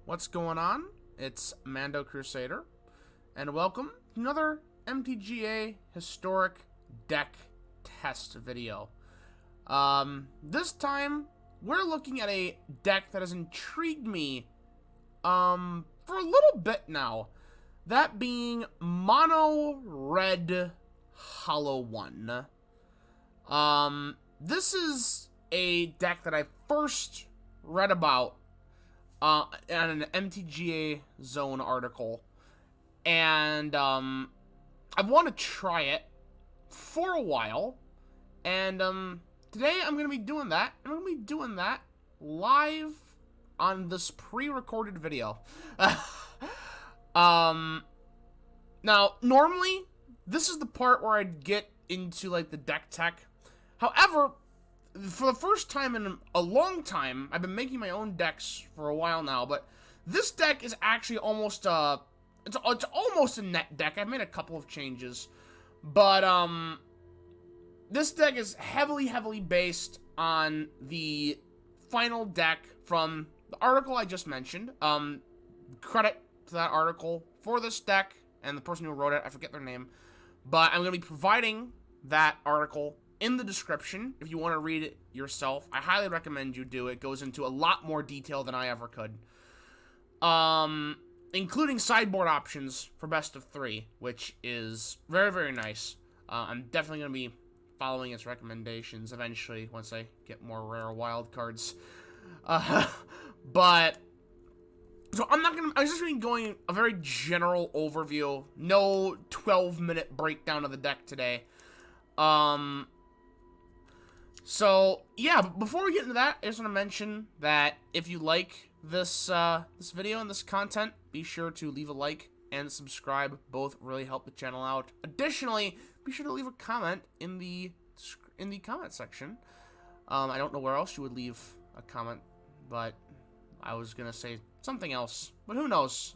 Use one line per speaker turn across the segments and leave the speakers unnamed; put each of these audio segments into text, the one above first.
What's going on? It's Mando Crusader, and welcome to another MTGA historic deck test video. This time, we're looking at a deck that has intrigued me, for a little bit now. That being Mono Red Hollow One. This is a deck that I first read about on an MTGA Zone article, and I've wanted to try it for a while, and today I'm gonna be doing that. I'm gonna be doing that live on this pre-recorded video. Now normally this is the part where I'd get into like the deck tech. However, for the first time in a long time, I've been making my own decks for a while now, but this deck is actually almost it's almost a net deck. I've made a couple of changes, but this deck is heavily based on the final deck from the article I just mentioned. Credit to that article for this deck and the person who wrote it. I forget their name, but I'm going to be providing that article in the description if you want to read it yourself. I highly recommend you do. It goes into a lot more detail than I ever could, including sideboard options for best of 3, which is very nice. I'm definitely going to be following its recommendations eventually once I get more rare wild cards. But so I'm just going to be going a very general overview, no 12-minute breakdown of the deck today. So, yeah, but before we get into that, I just want to mention that if you like this this video and this content, be sure to leave a like and subscribe. Both really help the channel out. Additionally, be sure to leave a comment in the comment section. I don't know where else you would leave a comment, but I was going to say something else, but who knows.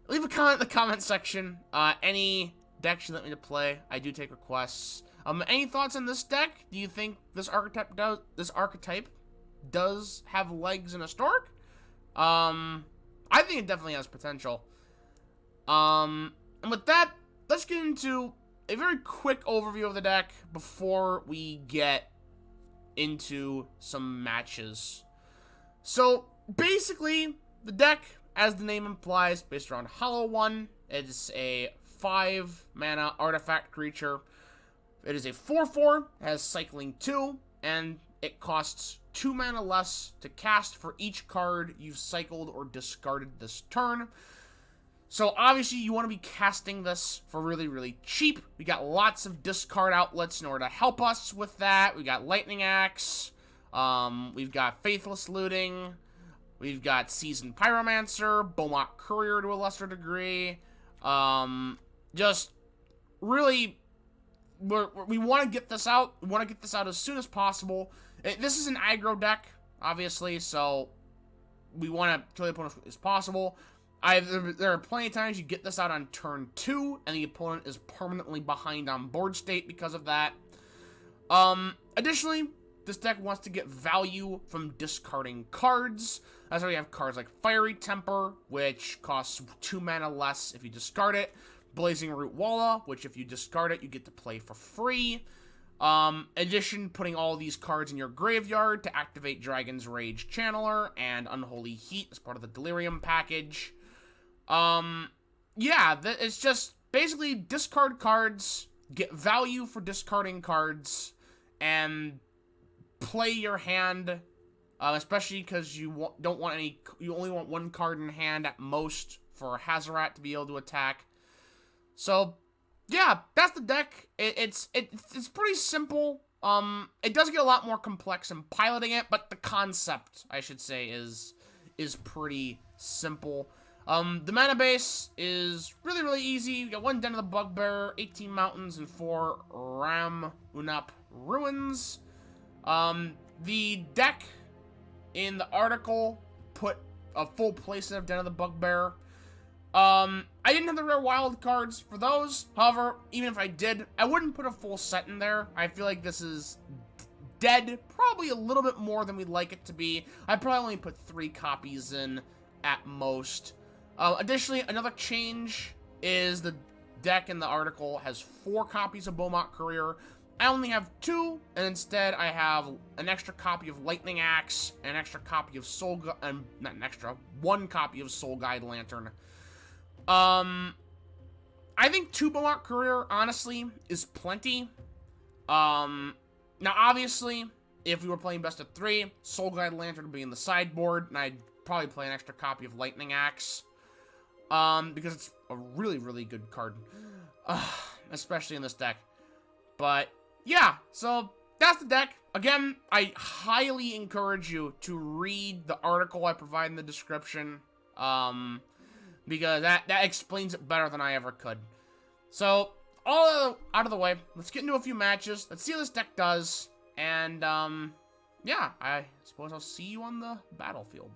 Leave a comment in the comment section. Any decks you let me to play, I do take requests. Any thoughts on this deck? Do you think this archetype does have legs in Historic? I think it definitely has potential. And with that, let's get into a very quick overview of the deck before we get into some matches. So, basically, the deck, as the name implies, based around Hollow One. It's a 5-mana artifact creature. It is a 4/4, has cycling 2, and it costs 2 mana less to cast for each card you've cycled or discarded this turn. So obviously you want to be casting this for really cheap. We got lots of discard outlets in order to help us with that. We got Lightning Axe, we've got Faithless Looting, we've got Seasoned Pyromancer, Beaumont Courier to a lesser degree. Just really, we want to get this out. We want to get this out as soon as possible. This is an aggro deck, obviously, so we want to kill the opponent as quickly as possible. There are plenty of times you get this out on turn 2, and the opponent is permanently behind on board state because of that. Additionally, this deck wants to get value from discarding cards. That's why we have cards like Fiery Temper, which costs 2 mana less if you discard it. Blazing Root Walla, which if you discard it, you get to play for free. Addition, putting all these cards in your graveyard to activate Dragon's Rage Channeler and Unholy Heat as part of the Delirium package. Yeah, it's just basically discard cards, get value for discarding cards, and play your hand, especially because you don't want any. You only want 1 card in hand at most for a Hazoret to be able to attack. So, yeah, that's the deck. It's pretty simple. It does get a lot more complex in piloting it, but the concept, I should say, is pretty simple. The mana base is really easy. You got 1 Den of the Bugbear, 18 Mountains, and 4 Ram Unap Ruins. The deck in the article put a full playset of Den of the Bugbear. I didn't have the rare wild cards for those. However, even if I did, I wouldn't put a full set in there. I feel like this is dead probably a little bit more than we'd like it to be. I'd probably only put 3 copies in at most. Additionally, another change is the deck in the article has 4 copies of Beaumont Courier. I only have 2, and instead I have an extra copy of Lightning Axe, and an extra copy of not an extra, 1 copy of Soul Guide Lantern. I think 2 Beaumont Courier, honestly, is plenty. Now obviously, if we were playing best of 3, Soul Guide Lantern would be in the sideboard, and I'd probably play an extra copy of Lightning Axe. Because it's a really, really good card. Especially in this deck. But yeah, so that's the deck. Again, I highly encourage you to read the article I provide in the description, because that explains it better than I ever could. So, all out of the way, let's get into a few matches, let's see how this deck does, and, yeah, I suppose I'll see you on the battlefield.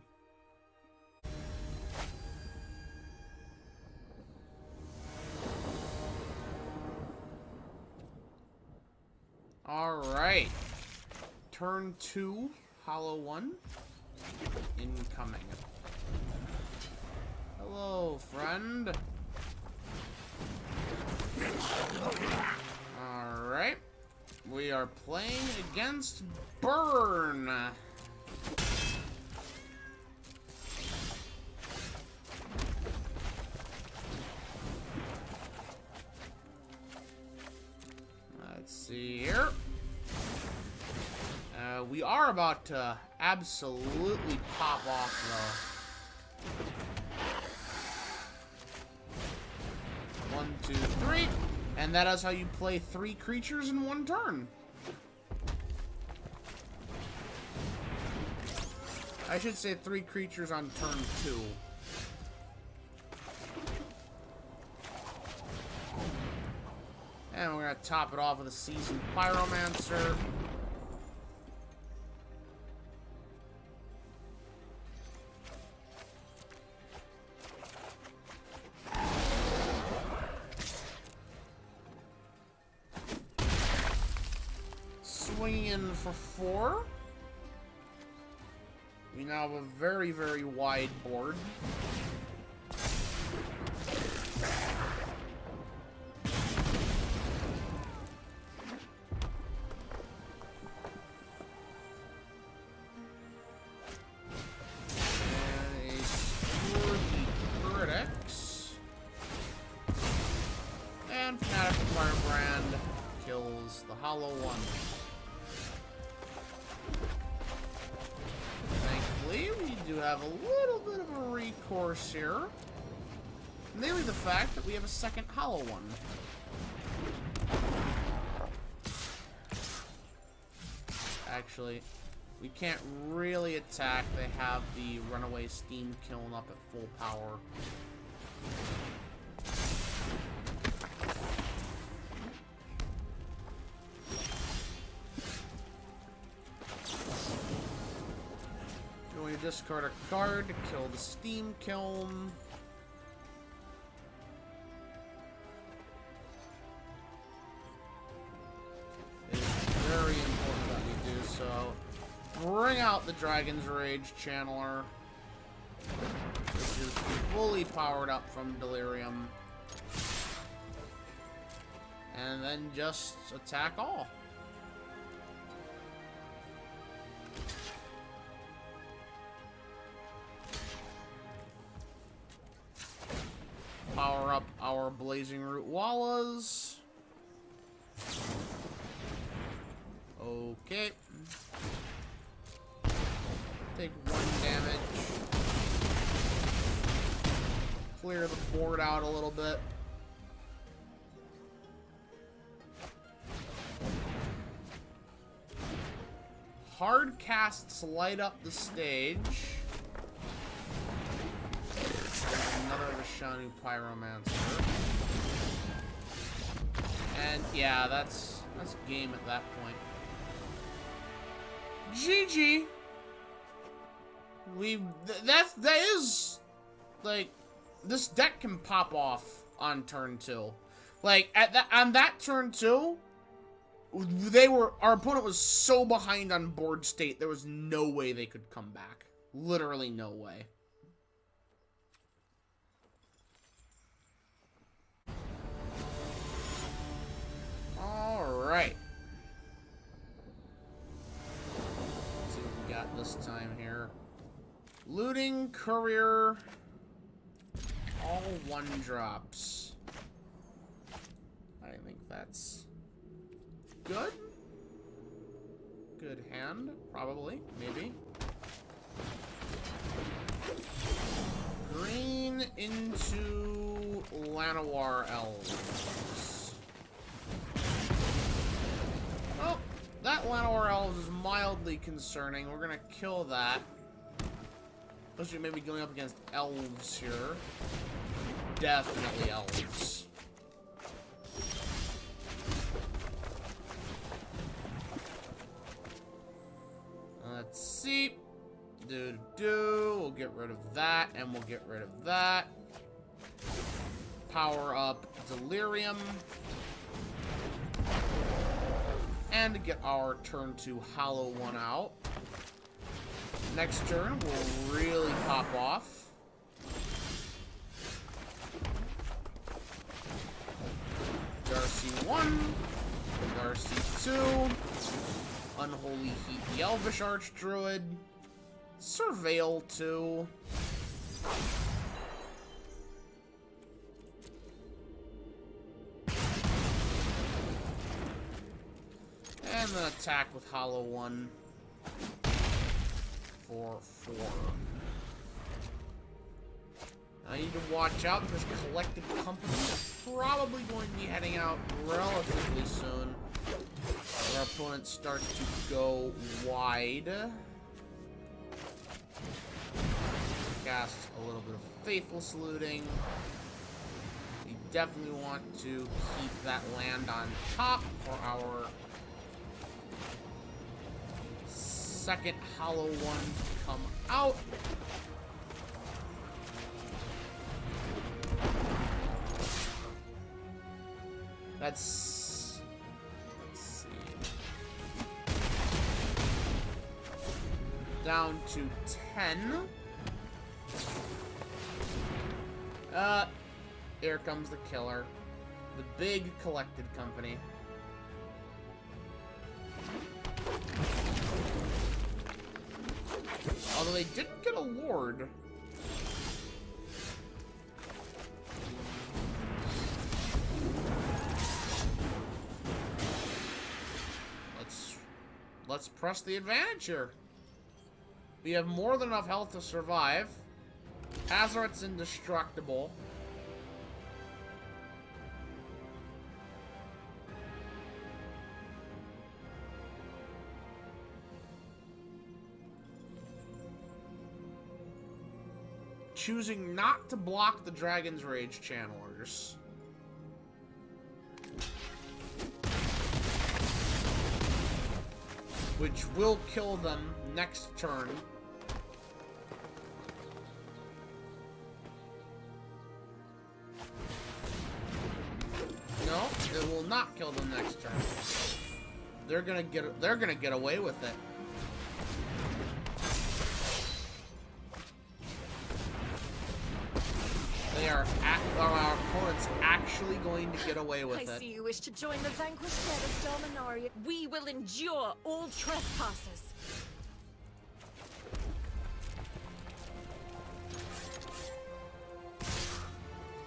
Alright. Turn 2, Hollow 1. Incoming. Hello, friend. Alright. We are playing against Burn. Let's see here. We are about to absolutely pop off, though. 1, 2, 3. And that is how you play 3 creatures in 1 turn. I should say 3 creatures on turn 2. And we're going to top it off with a Seasoned Pyromancer. Swinging in for 4. We now have a very, very wide board. And Fnatic Firebrand kills the Hollow 1. Thankfully, we do have a little bit of a recourse here. Mainly the fact that we have a second Hollow 1. Actually, we can't really attack. They have the Runaway Steam Kiln up at full power. Going to discard a card to kill the Steam Kiln. It is very important that we do so. Bring out the Dragon's Rage Channeler, which is fully powered up from Delirium. And then just attack all. Power up our Blazing Root Wallas. Okay. Take 1 damage. Clear the board out a little bit. Hard casts light up the stage. Another Vishanu Pyromancer. And yeah, that's game at that point. GG. That is like, this deck can pop off on turn 2. Like on that turn 2, our opponent was so behind on board state, there was no way they could come back. Literally no way. Alright. Let's see what we got this time here. Looting, courier, all 1-drops. I think that's good. Good hand, probably, maybe. Green into Llanowar Elves. Oh, that Llanowar Elves is mildly concerning. We're gonna kill that. Especially maybe going up against Elves here. Definitely Elves. Let's see. We'll get rid of that, and we'll get rid of that. Power up Delirium. And get our turn 2 Hollow 1 out. Next turn, we'll really pop off. Darcy 1. Darcy 2. Unholy Heat the Elvish Archdruid. Surveil 2. And then attack with Hollow 1 for 4. I need to watch out because Collected Company is probably going to be heading out relatively soon. Our opponent starts to go wide. Cast a little bit of Faithless Looting. We definitely want to keep that land on top for our second Hollow 1 to come out. Let's see. Down to 10. Here comes the killer. The big Collected Company. Although they didn't get a Lord. Let's press the advantage here. We have more than enough health to survive. Azeroth's indestructible. Choosing not to block the Dragon's Rage channelers. Which will kill them next turn. No, it will not kill them next turn. They're gonna get away with it. Our opponent's actually going to get away with it.
I see you wish to join the vanquished dead of Dominaria. We will endure all trespassers.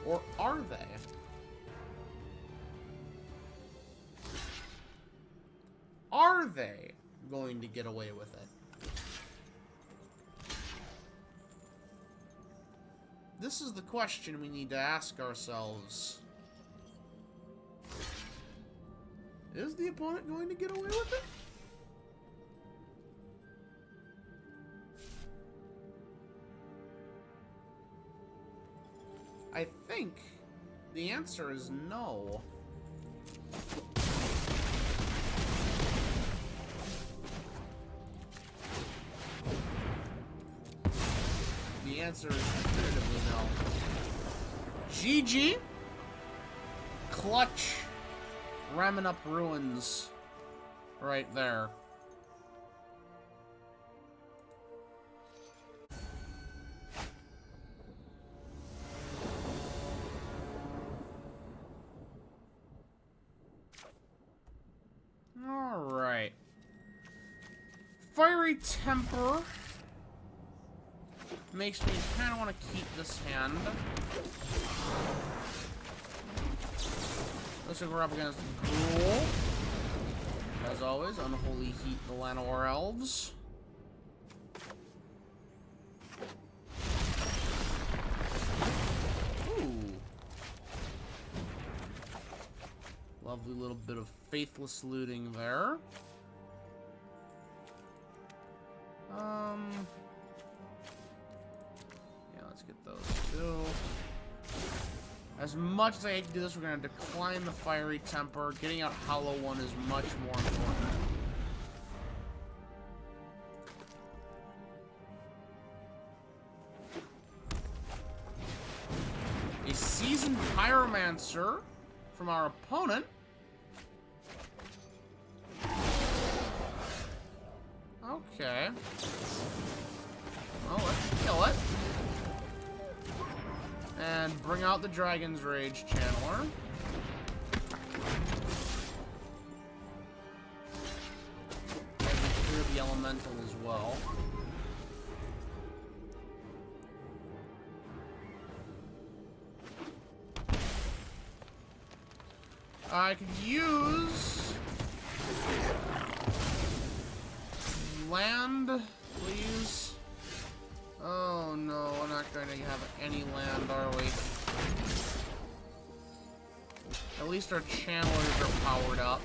Or are they? Are they going to get away with it? This is the question we need to ask ourselves. Is the opponent going to get away with it? I think the answer is no. The answer is definitively no. GG. Clutch. Ramming up ruins. Right there. Fiery Temper makes me kind of want to keep this hand. Looks like we're up against Gruul. As always, Unholy Heat, the Llanowar Elves. Ooh. Lovely little bit of faithless looting there. Yeah, let's get those too. As much as I hate to do this, we're gonna decline the Fiery Temper. Getting out Hollow One is much more important. A Seasoned Pyromancer from our opponent. Okay. Well, let's kill it. And bring out the Dragon's Rage Channeler. Maybe clear the Elemental as well. I could use land, please. Oh no, we're not going to have any land, are we? At least our channelers are powered up.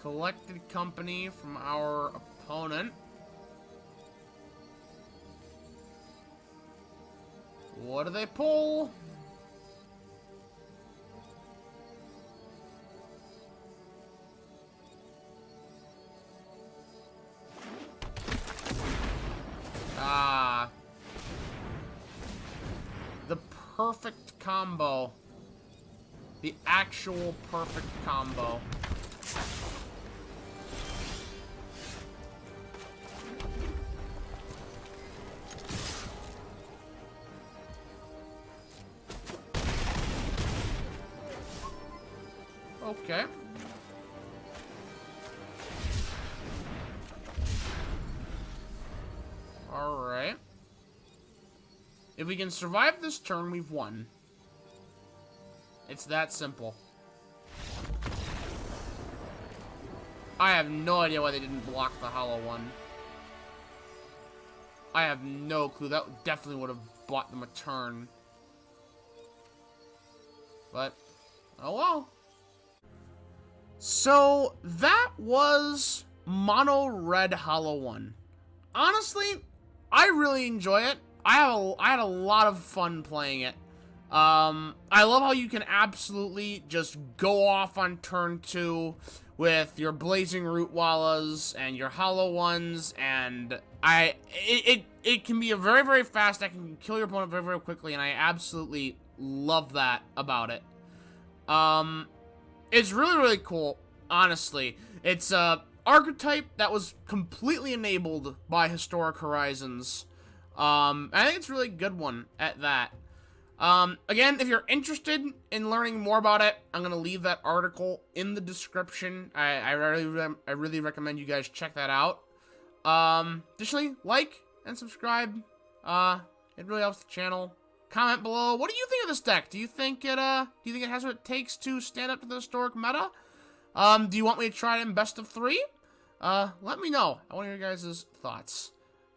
Collected company from our opponent. What do they pull? Ah. The perfect combo. The actual perfect combo. Okay. Alright. If we can survive this turn, we've won. It's that simple. I have no idea why they didn't block the Hollow One. I have no clue. That definitely would have bought them a turn. But, oh well. So, that was Mono Red Hollow One. Honestly, I really enjoy it. I had a lot of fun playing it. I love how you can absolutely just go off on turn 2 with your Blazing Root Wallas and your Hollow Ones, and it can be a very, very fast deck and you can kill your opponent very, very quickly, and I absolutely love that about it. It's really, really cool, honestly. It's a archetype that was completely enabled by Historic Horizons. I think it's a really good one at that. Again, if you're interested in learning more about it, I'm going to leave that article in the description. I really recommend you guys check that out. Additionally, like and subscribe. It really helps the channel. Comment below. What do you think of this deck? Do you think it has what it takes to stand up to the historic meta? Do you want me to try it in best of 3? Let me know. I want to hear your guys' thoughts.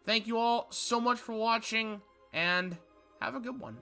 Thank you all so much for watching, and have a good one.